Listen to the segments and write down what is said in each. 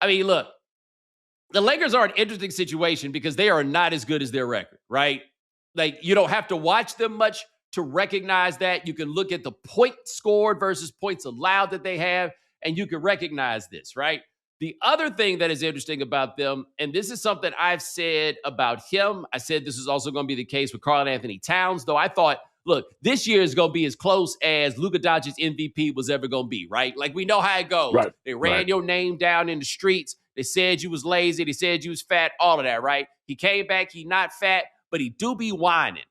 I mean, look, the Lakers are an interesting situation because they are not as good as their record, right? Like, you don't have to watch them much to recognize that. You can look at the points scored versus points allowed that they have, and you can recognize this, right? The other thing that is interesting about them, and this is something I've said about him, I said this is also going to be the case with Karl Anthony Towns, though I thought, look, this year is going to be as close as Luka Doncic MVP was ever going to be, right? Like, we know how it goes. Right. They ran your name down in the streets. They said you was lazy. They said you was fat, all of that, right? He came back. He not fat, but he do be whining.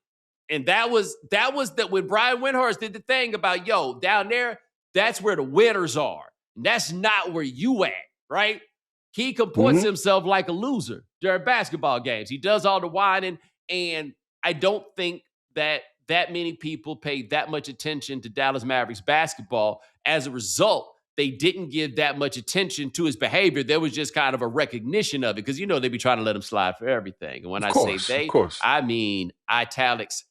And that was that when Brian Windhorst did the thing about, yo, down there, that's where the winners are. And that's not where you at, right? He comports himself like a loser during basketball games. He does all the whining, and I don't think that many people pay that much attention to Dallas Mavericks basketball. As a result, they didn't give that much attention to his behavior. There was just kind of a recognition of it because, they be trying to let him slide for everything. And when I say they, I mean italics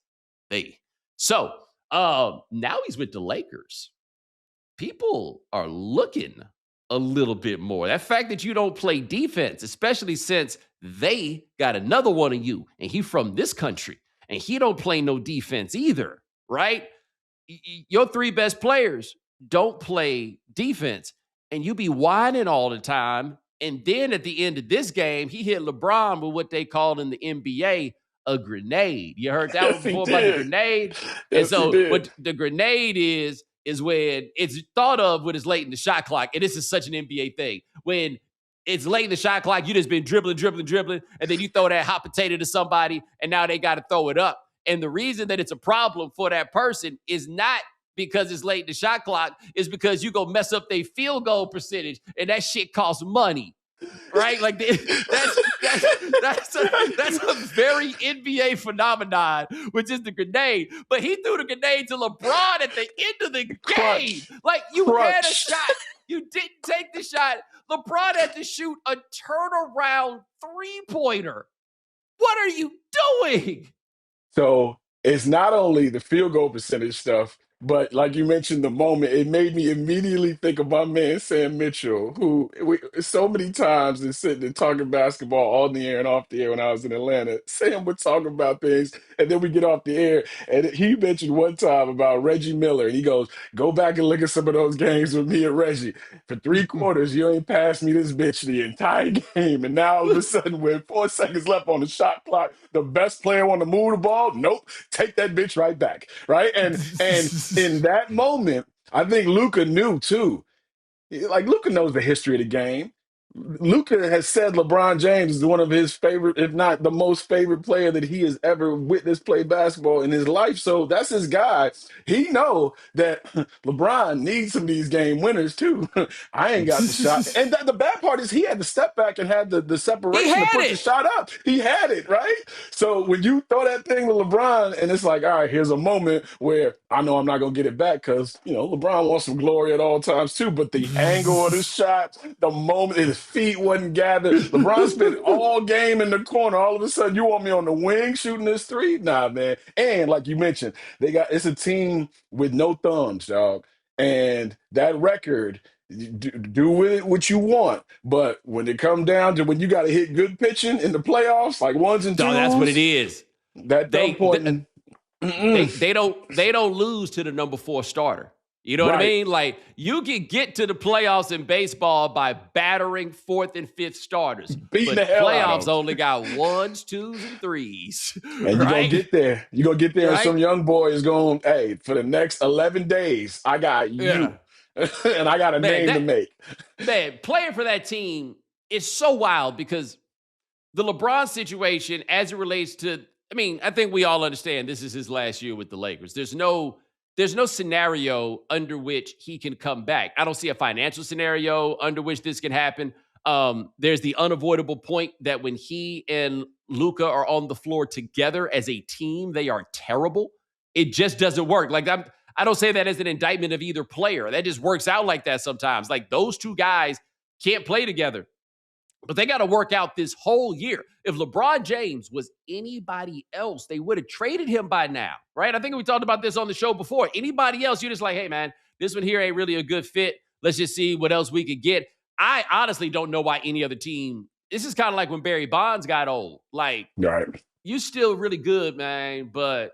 they. So now he's with the Lakers. People are looking a little bit more. That fact that you don't play defense, especially since they got another one of you, and he from this country, and he don't play no defense either, right? Your three best players don't play defense, and you be whining all the time. And then at the end of this game, he hit LeBron with what they call in the NBA a grenade. You heard that one before about the grenade? And so what the grenade is when it's thought of when it's late in the shot clock. And this is such an NBA thing. When it's late in the shot clock, you just been dribbling, and then you throw that hot potato to somebody, and now they got to throw it up. And the reason that it's a problem for that person is not because it's late in the shot clock, is because you go mess up their field goal percentage, and that shit costs money, right? Like that's a very NBA phenomenon, which is the grenade. But he threw the grenade to LeBron at the end of the game. Like, you had a shot, you didn't take the shot. LeBron had to shoot a turnaround three-pointer. What are you doing? So it's not only the field goal percentage stuff, but like you mentioned, the moment, it made me immediately think of my man, Sam Mitchell, who so many times is sitting and talking basketball on the air and off the air when I was in Atlanta. Sam would talk about things, and then we get off the air, and he mentioned one time about Reggie Miller, and he goes, go back and look at some of those games with me and Reggie. For 3 quarters, you ain't passed me this bitch the entire game, and now all of a sudden, with 4 seconds left on the shot clock, the best player want to move the ball? Nope, take that bitch right back, right? And in that moment, I think Luka knew too. Like, Luka knows the history of the game. Luka has said LeBron James is one of his favorite, if not the most favorite player that he has ever witnessed play basketball in his life. So that's his guy. He know that LeBron needs some of these game winners too. I ain't got the shot. And the bad part is he had to step back and had the separation to put the shot up. He had it, right? So when you throw that thing to LeBron, and it's like, all right, here's a moment where I know I'm not going to get it back because, LeBron wants some glory at all times too. But the angle of the shot, the moment, his feet wasn't gathered. LeBron spent all game in the corner. All of a sudden, you want me on the wing shooting this three? Nah, man. And like you mentioned, it's a team with no thumbs, dog. And that record, do with it what you want. But when it comes down to when you got to hit good pitching in the playoffs, like ones and twos, that's what it is. That point, they don't lose to the number 4 starter. You know what I mean? Like, you can get to the playoffs in baseball by battering 4th and 5th starters. Beating the hell out of playoffs only got 1s, 2s, and 3s. And you're going to get there. You're going to get there, and some young boy is going, hey, for the next 11 days, I got you. Yeah. And I got a name to make. Man, playing for that team is so wild because the LeBron situation, as it relates to, I think we all understand this is his last year with the Lakers. There's no scenario under which he can come back. I don't see a financial scenario under which this can happen. There's the unavoidable point that when he and Luka are on the floor together as a team, they are terrible. It just doesn't work. Like, I don't say that as an indictment of either player. That just works out like that sometimes. Like, those two guys can't play together. But they got to work out this whole year. If LeBron James was anybody else, they would have traded him by now, right? I think we talked about this on the show before. Anybody else, you're just like, hey, man, this one here ain't really a good fit. Let's just see what else we could get. I honestly don't know why any other team. This is kind of like when Barry Bonds got old. Like, Right. you still really good, man, but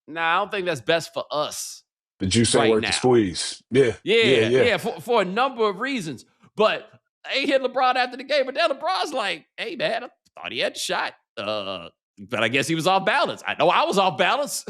I don't think that's best for us The juice ain't right worth the now. squeeze. Yeah. Yeah, for a number of reasons. But they hit LeBron after the game, but then LeBron's like, hey, man, I thought he had the shot. But I guess he was off balance. I know I was off balance.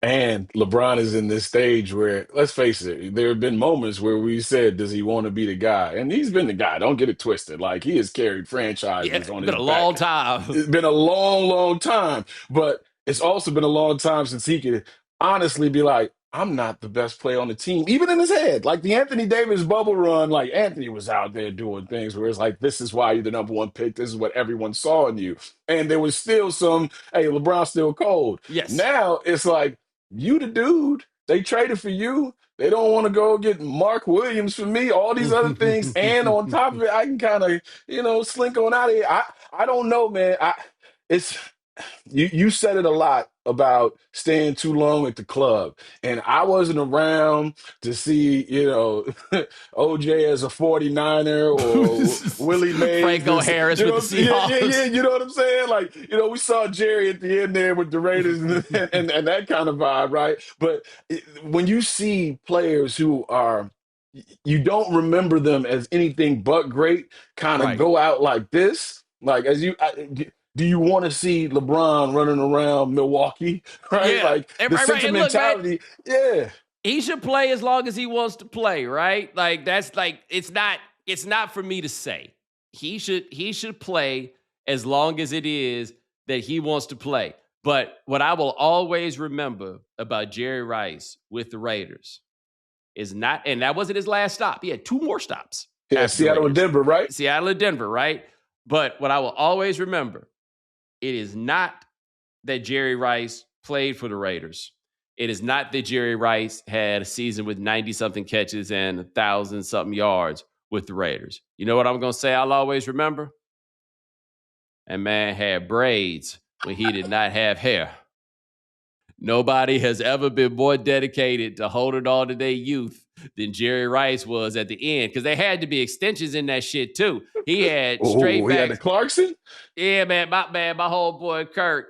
And LeBron is in this stage where, let's face it, there have been moments where we said, does he want to be the guy? And he's been the guy. Don't get it twisted. Like, he has carried Yeah, franchises it's on been his a long back. time. It's been a long, long time. But it's also been a long time since he could honestly be like, I'm not the best player on the team, even in his head. Like the Anthony Davis bubble run, like Anthony was out there doing things where it's like, this is why you're the number one pick. This is what everyone saw in you. And there was still some, hey, LeBron's still cold. Yes. Now it's like, you the dude. They traded for you. They don't want to go get Mark Williams for me, all these other things. And on top of it, I can kind of, slink on out of here. I don't know, man. It's you said it a lot about staying too long at the club. And I wasn't around to see, OJ as a 49er or Willie Mays. Franco Harris with the Seahawks. You know what I'm saying? Like, we saw Jerry at the end there with the Raiders and that kind of vibe, right? But when you see players who are, you don't remember them as anything but great, kind of Right. go out like this, like do you want to see LeBron running around Milwaukee, right? Yeah. Like the Right. And look, man, sentimentality, yeah. he should play as long as he wants to play, right? Like, that's like, it's not for me to say. He should play as long as it is that he wants to play. But what I will always remember about Jerry Rice with the Raiders is not, and that wasn't his last stop. He had 2 more stops. Yeah, Seattle and Denver, right? Seattle and Denver, right? But what I will always remember, it is not that Jerry Rice played for the Raiders. It is not that Jerry Rice had a season with 90-something catches and 1,000-something yards with the Raiders. You know what I'm going to say I'll always remember? That man had braids when he did not have hair. Nobody has ever been more dedicated to holding on to their youth than Jerry Rice was at the end, because there had to be extensions in that shit too. He had straight Oh, he had backs. the Clarkson? Yeah, man, my homeboy Kirk.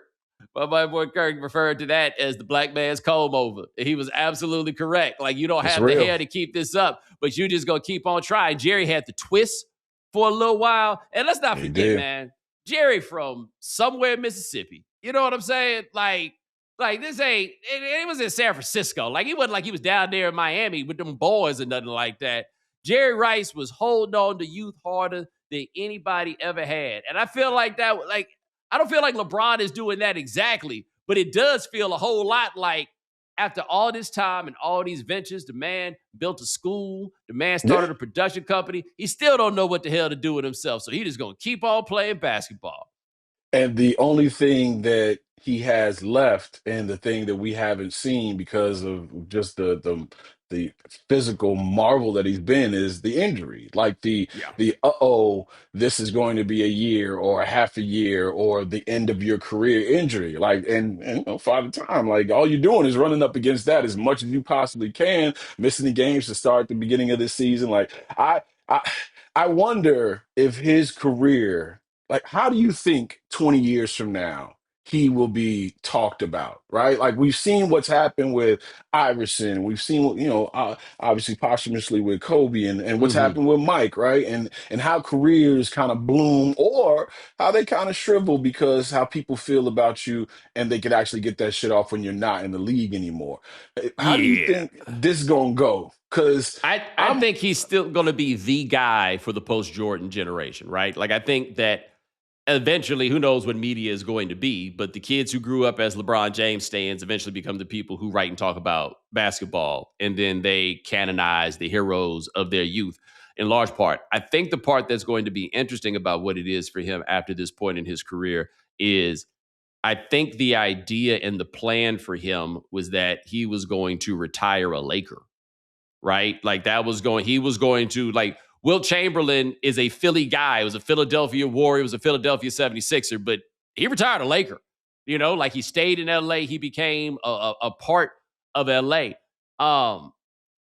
My boy Kirk referred to that as the black man's comb over. He was absolutely correct. Like, you don't It's have real. the hair to keep this up, but you just gonna keep on trying. Jerry had the twist for a little while. And let's not He forget, did. man, Jerry from somewhere in Mississippi. You know what I'm saying? Like this ain't, it was in San Francisco. Like, he wasn't like he was down there in Miami with them boys or nothing like that. Jerry Rice was holding on to youth harder than anybody ever had. And I feel like that, like, I don't feel like LeBron is doing that exactly, but it does feel a whole lot like, after all this time and all these ventures, the man built a school, the man started a production company. He still don't know what the hell to do with himself. So he just going to keep on playing basketball. And the only thing that he has left, and the thing that we haven't seen because of just the physical marvel that he's been, is the injury. Like Yeah. the this is going to be a year or a half a year or the end of your career injury. Like, and Father Time, like, all you're doing is running up against that as much as you possibly can, missing the games to start the beginning of the season. Like, I I wonder if his career, like, how do you think 20 years from now he will be talked about, right? Like, we've seen what's happened with Iverson. We've seen, obviously posthumously with Kobe, and what's Mm-hmm. happened with Mike, right? And how careers kind of bloom or how they kind of shrivel because how people feel about you, and they could actually get that shit off when you're not in the league anymore. How do you Yeah. think this gonna go? Because I think he's still going to be the guy for the post-Jordan generation, right? Like, I think that eventually, who knows what media is going to be, but the kids who grew up as LeBron James stands eventually become the people who write and talk about basketball, and then they canonize the heroes of their youth in large part. I think the part that's going to be interesting about what it is for him after this point in his career is, I think the idea and the plan for him was that he was going to retire a Laker, right? Like, he was going to, like, Wilt Chamberlain is a Philly guy. He was a Philadelphia Warrior. He was a Philadelphia 76er, but he retired a Laker. Like, he stayed in LA. He became a part of LA.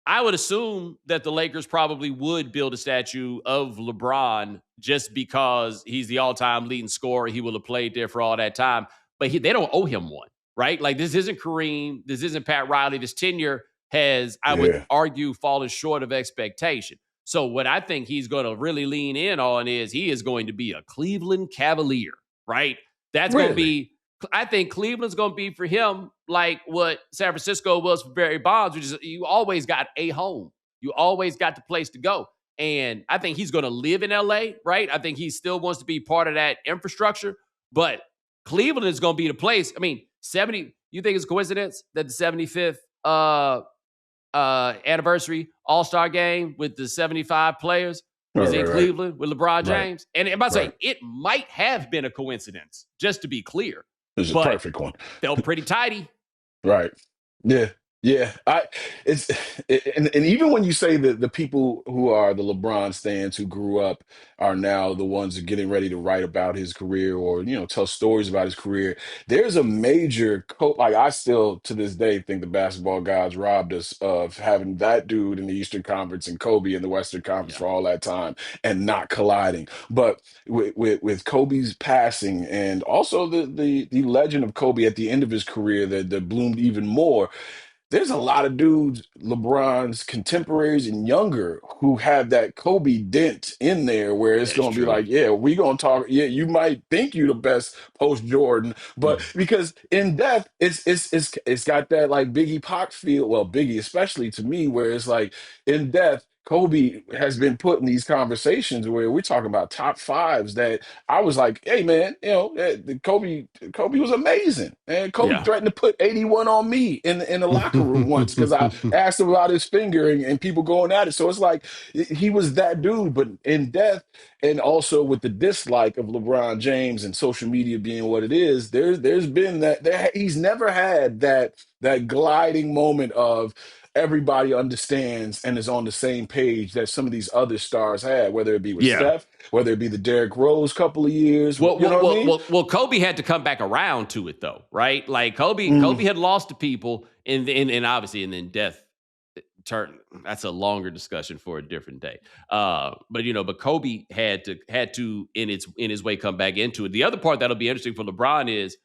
I would assume that the Lakers probably would build a statue of LeBron just because he's the all-time leading scorer. He will have played there for all that time, but they don't owe him one, right? Like this isn't Kareem, this isn't Pat Riley. This tenure has, I would Yeah, argue, fallen short of expectation. So what I think he's going to really lean in on is he is going to be a Cleveland Cavalier, right? That's going to really. be. I think Cleveland's going to be for him like what San Francisco was for Barry Bonds, which is you always got a home. You always got the place to go. And I think he's going to live in LA, right? I think he still wants to be part of that infrastructure. But Cleveland is going to be the place. I mean, 70, you think it's a coincidence that the 75th anniversary All-Star game with the 75 players Right, is in right, right, Cleveland with LeBron right, James? And I'm about to say, right. it might have been a coincidence, just to be clear, This is a but perfect one. felt pretty tidy. Right. Yeah. Yeah. It's and even when you say that the people who are the LeBron stands who grew up are now the ones who are getting ready to write about his career or, tell stories about his career, there's a major like I still to this day think the basketball gods robbed us of having that dude in the Eastern Conference and Kobe in the Western Conference Yeah. for all that time and not colliding. But with Kobe's passing and also the legend of Kobe at the end of his career that bloomed even more, there's a lot of dudes, LeBron's contemporaries and younger, who have that Kobe dent in there where it's That is going to be true. like, yeah, we going to talk. Yeah, you might think you the best post Jordan, but Mm. because in depth, it's got that like Biggie Pac feel. Well, Biggie, especially to me, where it's like in depth, Kobe has been put in these conversations where we're talking about top fives that I was like, hey man, Kobe was amazing. And Kobe Yeah. threatened to put 81 on me in the locker room once because I asked him about his finger and people going at it. So it's like he was that dude, but in death and also with the dislike of LeBron James and social media being what it is, there's been he's never had that gliding moment of everybody understands and is on the same page that some of these other stars had, whether it be with Yeah. Steph, whether it be the Derrick Rose couple of years, Well, you know well, what I well, mean? well, well, Kobe had to come back around to it though, right? Like Mm, Kobe had lost to people, and obviously, and then death turn. That's a longer discussion for a different day. But Kobe had to in his way come back into it. The other part that'll be interesting for LeBron is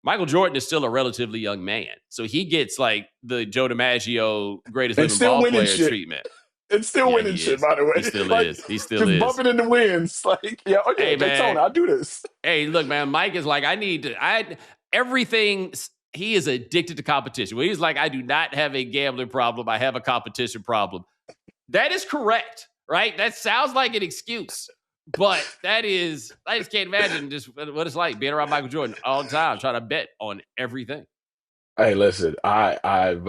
Michael Jordan is still a relatively young man, so he gets like the Joe DiMaggio greatest and living still ball winning player shit. treatment. And still Yeah, winning he shit, is. by the He way. still Like is. He still just is. bumping into wins. Like, yeah, oh yeah, Hey man, Daytona, I do this. hey, look, man, Mike is like, everything. He is addicted to competition. Well, he's like, I do not have a gambling problem. I have a competition problem. That is correct, right? That sounds like an excuse, but I just can't imagine just what it's like being around Michael Jordan all the time, trying to bet on everything. Hey, listen, I've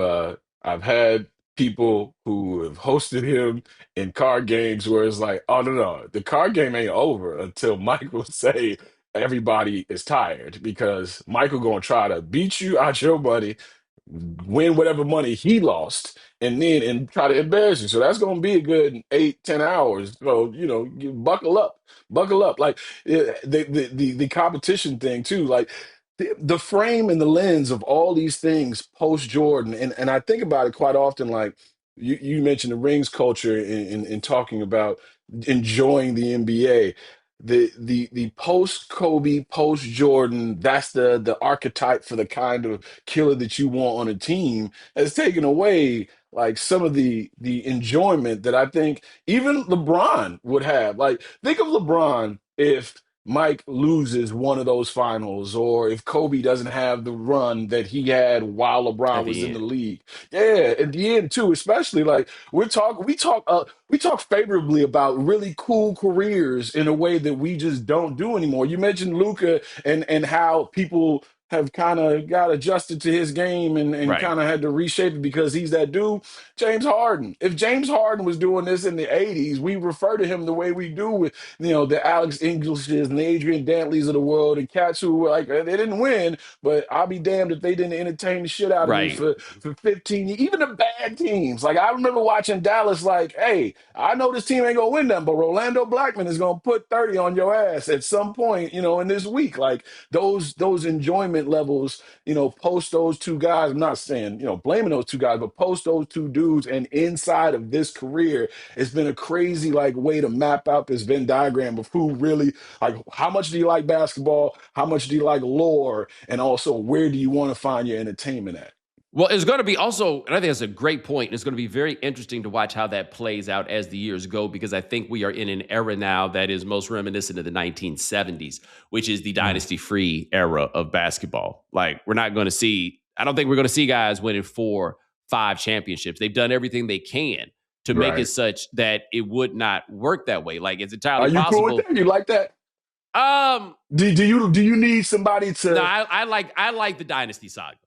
had people who have hosted him in card games where it's like, oh no, the card game ain't over until Michael say everybody is tired because Michael gonna try to beat you out your money, win whatever money he lost, and try to embarrass you. So that's gonna be a good 8, 10 hours. So you buckle up. Like the competition thing too. Like the frame and the lens of all these things post Jordan, and I think about it quite often. Like you mentioned the rings culture in talking about enjoying the NBA. The post Kobe, post Jordan, that's the archetype for the kind of killer that you want on a team, has taken away like some of the enjoyment that I think even LeBron would have. Like think of LeBron if Mike loses one of those finals, or if Kobe doesn't have the run that he had while LeBron At was the in the end, league. Yeah, at the end too, especially like we talk favorably about really cool careers in a way that we just don't do anymore. You mentioned Luca and how people have kind of got adjusted to his game and right, kind of had to reshape it because he's that dude. James Harden. If James Harden was doing this in the 80s, we refer to him the way we do with the Alex Englishes and the Adrian Dantleys of the world and cats who were like they didn't win, but I'll be damned if they didn't entertain the shit out of me right, for 15 years. Even the bad teams. Like I remember watching Dallas like, hey, I know this team ain't gonna win them, but Rolando Blackman is gonna put 30 on your ass at some point, in this week. Like those enjoyment talent levels, post those two guys. I'm not saying, blaming those two guys, but post those two dudes. And inside of this career, it's been a crazy like way to map out this Venn diagram of who really, like, how much do you like basketball? How much do you like lore? And also, where do you want to find your entertainment at? Well, it's going to be also, and I think that's a great point. It's going to be very interesting to watch how that plays out as the years go, because I think we are in an era now that is most reminiscent of the 1970s, which is the dynasty-free era of basketball. Like, we're not going to see, I don't think we're going to see guys winning 4, 5 championships. They've done everything they can to make it such that it would not work that way. Like, it's entirely possible. Are you cool with that? You like that? Do you need somebody to? No, I like the dynasty saga.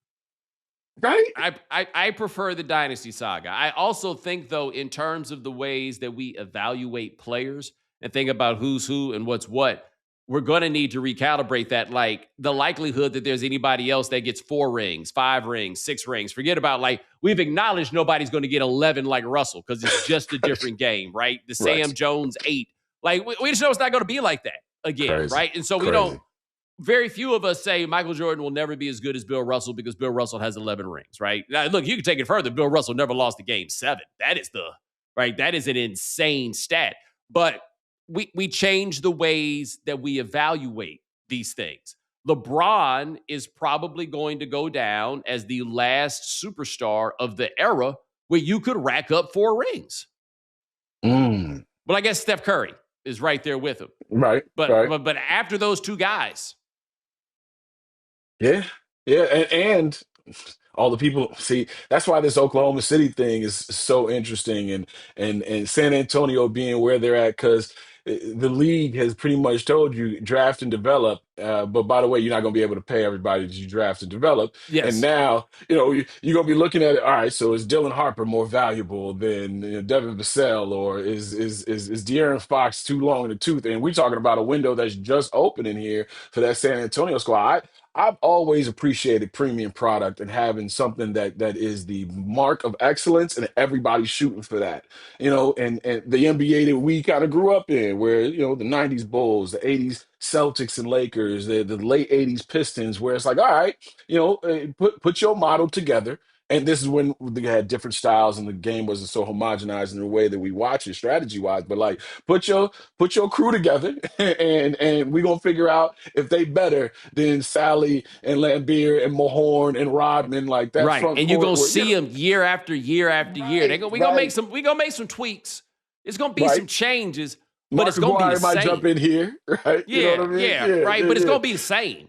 Right? I prefer the dynasty saga. I also think, though, in terms of the ways that we evaluate players and think about who's who and what's what, we're going to need to recalibrate that. Like, the likelihood that there's anybody else that gets 4 rings, 5 rings, 6 rings. Forget about, like, we've acknowledged nobody's going to get 11 like Russell because it's just a different game, right? The Sam Jones 8. Like, we just know it's not going to be like that again, right? And so we don't. Very few of us say Michael Jordan will never be as good as Bill Russell because Bill Russell has 11 rings, right? Now, look, you can take it further. Bill Russell never lost a game 7. That is an insane stat. But we change the ways that we evaluate these things. LeBron is probably going to go down as the last superstar of the era where you could rack up 4 rings. But I guess Steph Curry is right there with him. Right. But after those 2 guys. Yeah. And all the people, see, that's why this Oklahoma City thing is so interesting, and San Antonio being where they're at, because the league has pretty much told you draft and develop. But by the way, you're not going to be able to pay everybody that you draft and develop. Yes. And now, you're going to be looking at it. All right, so is Dylan Harper more valuable than Devin Vassell, or is De'Aaron Fox too long in the tooth? And we're talking about a window that's just opening here for that San Antonio squad. I've always appreciated premium product and having something that is the mark of excellence, and everybody's shooting for that. And the NBA that we kind of grew up in, where the '90s Bulls, the '80s Celtics and Lakers, the late '80s Pistons, where it's like, all right, put your model together. And this is when they had different styles and the game wasn't so homogenized in the way that we watch it strategy wise. But like, put your crew together, and we're gonna figure out if they better than Sally and Lambeer and Mahorn and Rodman, like that. Right, front and you're court gonna see them year after year after year. We gonna make some tweaks. It's gonna be some changes, but Marcus it's gonna be the might same. jump in here, right? Yeah, You know what I mean? right. But it's gonna be the same.